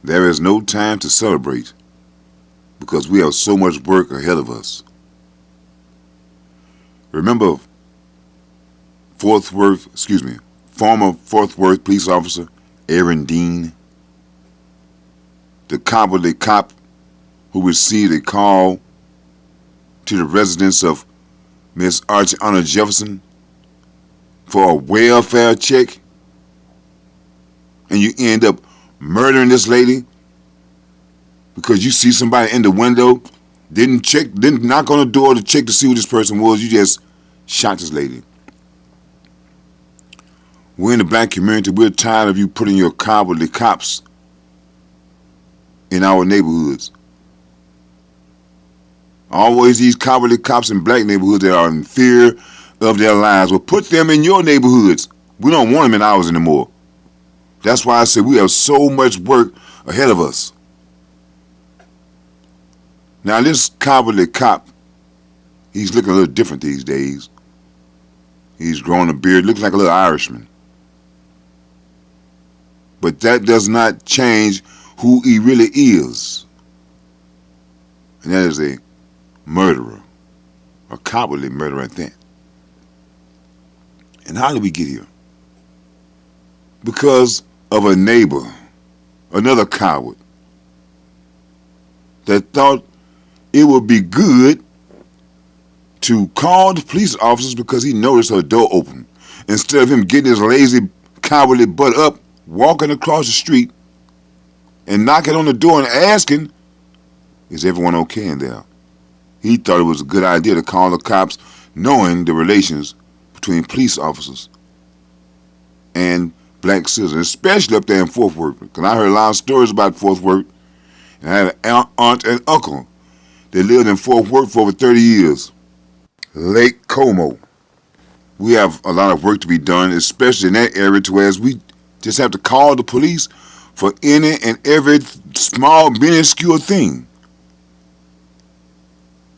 There is no time to celebrate because we have so much work ahead of us. Remember former Fort Worth police officer Aaron Dean, the cowardly cop who received a call to the residence of Miss Atatiana Jefferson for a welfare check, and you end up murdering this lady because you see somebody in the window, didn't knock on the door to check to see who this person was. You just shot this lady. We're in the black community. We're tired of you putting your cowardly cops in our neighborhoods. Always these cowardly cops in black neighborhoods that are in fear of their lives. Well, put them in your neighborhoods. We don't want them in ours anymore. That's why I say we have so much work ahead of us. Now, this cowardly cop, he's looking a little different these days. He's grown a beard, looks like a little Irishman. But that does not change who he really is. And that is a murderer, a cowardly murderer at that. And how did we get here? Because of a neighbor, another coward, that thought it would be good to call the police officers because he noticed her door open. Instead of him getting his lazy, cowardly butt up, walking across the street and knocking on the door and asking, is everyone okay in there? He thought it was a good idea to call the cops, knowing the relations between police officers and black citizens, especially up there in Fort Worth. Because I heard a lot of stories about Fort Worth, and I had an aunt and uncle that lived in Fort Worth for over 30 years. Lake Como. We have a lot of work to be done, especially in that area, to where we just have to call the police for any and every small, minuscule thing.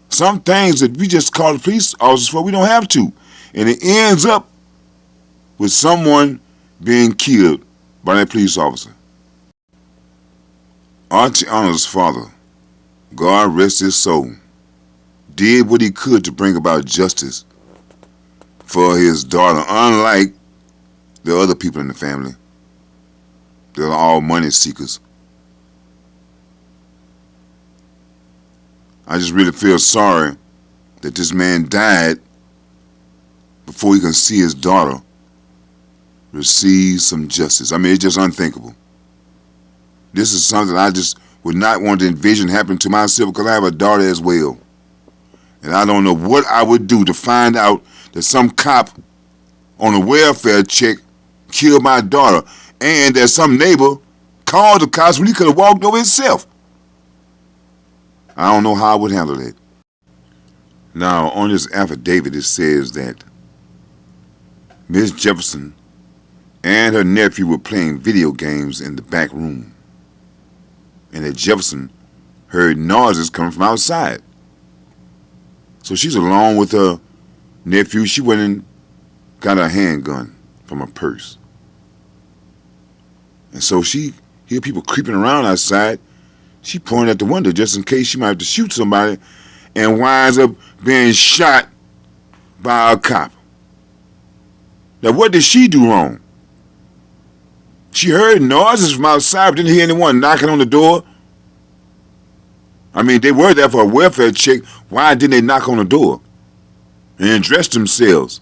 Some things that we just call the police officers for, we don't have to. And it ends up with someone being killed by that police officer. Atatiana's father, God rest his soul, did what he could to bring about justice for his daughter, unlike the other people in the family. They're all money seekers. I just really feel sorry that this man died before he can see his daughter receive some justice. I mean, it's just unthinkable. This is something I just would not want to envision happen to myself because I have a daughter as well. And I don't know what I would do to find out that some cop on a welfare check killed my daughter and that some neighbor called the cops when he could have walked over himself. I don't know how I would handle that. Now, on this affidavit, it says that Miss Jefferson and her nephew were playing video games in the back room, and that Jefferson heard noises coming from outside. So she's alone with her nephew. She went and got a handgun from her purse. And so she hear people creeping around outside. She pointed at the window just in case she might have to shoot somebody, and winds up being shot by a cop. Now, what did she do wrong? She heard noises from outside, but didn't hear anyone knocking on the door. I mean, they were there for a welfare check. Why didn't they knock on the door and address themselves?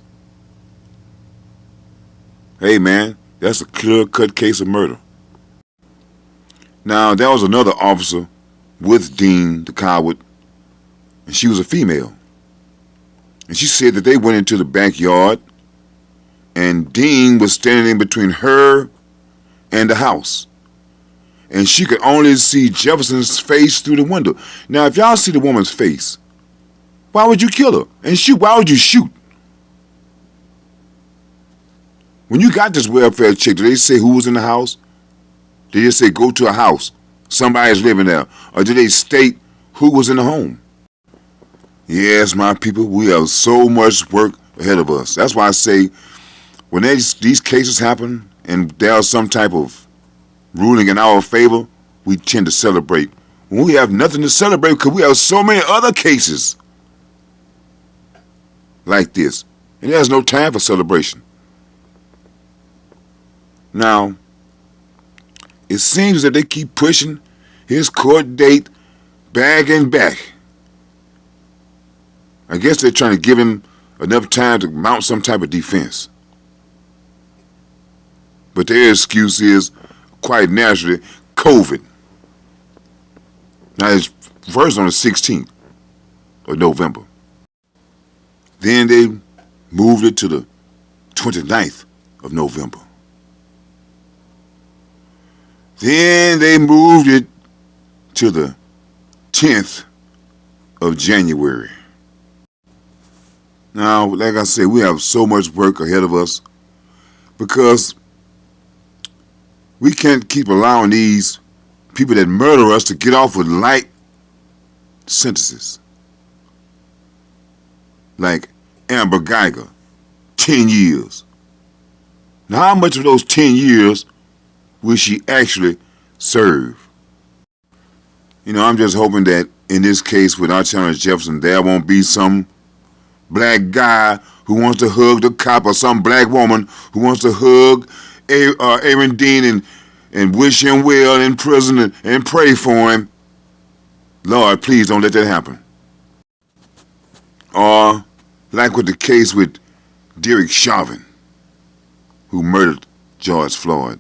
Hey, man, that's a clear-cut case of murder. Now, there was another officer with Dean, the coward, and she was a female. And she said that they went into the backyard, and Dean was standing in between her and the house. And she could only see Jefferson's face through the window. Now, if y'all see the woman's face, why would you kill her? And shoot? Why would you shoot? When you got this welfare check, did they say who was in the house? Did they say go to a house, somebody's living there? Or did they state who was in the home? Yes, my people, we have so much work ahead of us. That's why I say when these cases happen and there's some type of ruling in our favor, we tend to celebrate when we have nothing to celebrate because we have so many other cases like this. And there's no time for celebration. Now, it seems that they keep pushing his court date back and back. I guess they're trying to give him enough time to mount some type of defense. But their excuse is, quite naturally, COVID. Now, it's first on the 16th of November. Then they moved it to the 29th of November. Then they moved it to the 10th of January. Now, like I said, we have so much work ahead of us because we can't keep allowing these people that murder us to get off with light sentences. Like Amber Geiger, 10 years. Now, how much of those 10 years will she actually serve? You know, I'm just hoping that in this case with Atatiana Jefferson, there won't be some black guy who wants to hug the cop or some black woman who wants to hug Aaron Dean and wish him well in prison and pray for him. Lord, please don't let that happen. Or like with the case with Derek Chauvin, who murdered George Floyd.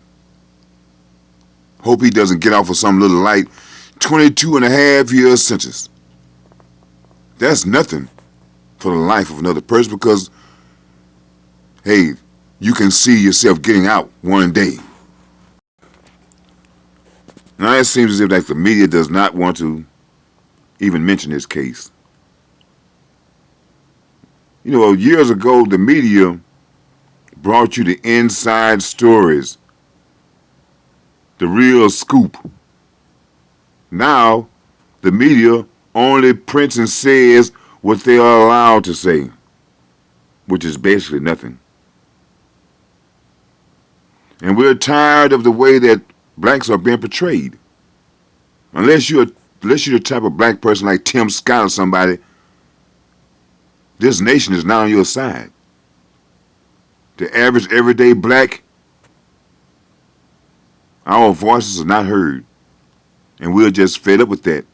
Hope he doesn't get off with some little light 22.5-year sentence. That's nothing for the life of another person because, hey, you can see yourself getting out one day. Now it seems as if like the media does not want to even mention this case. You know, years ago, the media brought you the inside stories, the real scoop. Now, the media only prints and says what they are allowed to say, which is basically nothing. And we're tired of the way that blacks are being portrayed. Unless you're the type of black person like Tim Scott or somebody, this nation is not on your side. The average everyday black, our voices are not heard. And we're just fed up with that.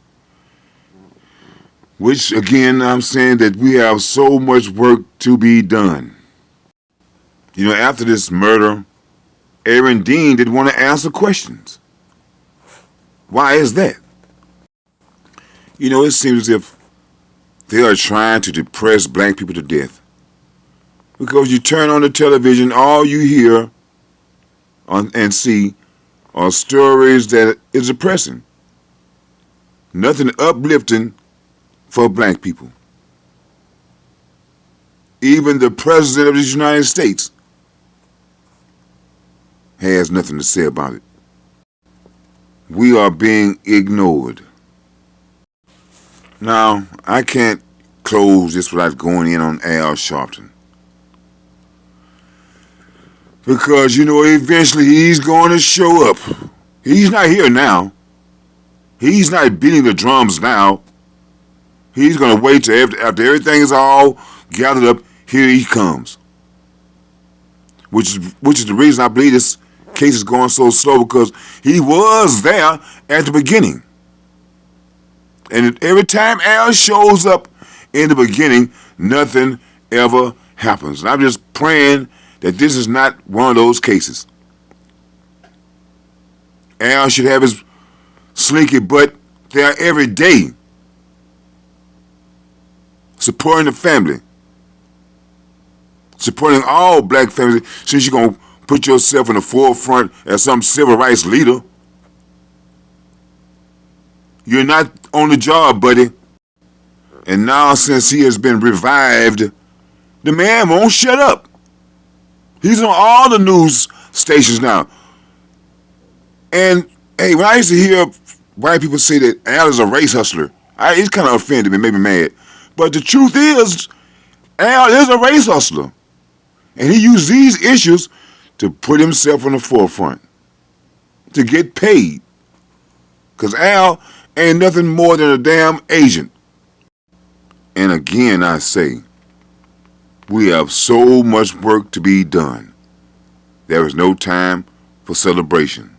Which, again, I'm saying that we have so much work to be done. You know, after this murder, Aaron Dean didn't want to answer questions. Why is that? You know, it seems as if they are trying to depress black people to death. Because you turn on the television, all you hear and see are stories that is depressing. Nothing uplifting for black people. Even the President of the United States has nothing to say about it. We are being ignored. Now, I can't close this without going in on Al Sharpton. Because, you know, eventually he's going to show up. He's not here now. He's not beating the drums now. He's going to wait till after everything is all gathered up, here he comes. Which is the reason I believe this case is going so slow, because he was there at the beginning. And every time Al shows up in the beginning, nothing ever happens. And I'm just praying that this is not one of those cases. Al should have his slinky butt there every day, supporting the family, supporting all black families, since you're going to put yourself in the forefront as some civil rights leader. You're not on the job, buddy. And now, since he has been revived, the man won't shut up. He's on all the news stations now. And, hey, when I used to hear white people say that Al is a race hustler, it kind of offended me, made me mad. But the truth is, Al is a race hustler. And he used these issues to put himself in the forefront, to get paid. 'Cause Al ain't nothing more than a damn agent. And again I say, we have so much work to be done. There is no time for celebration.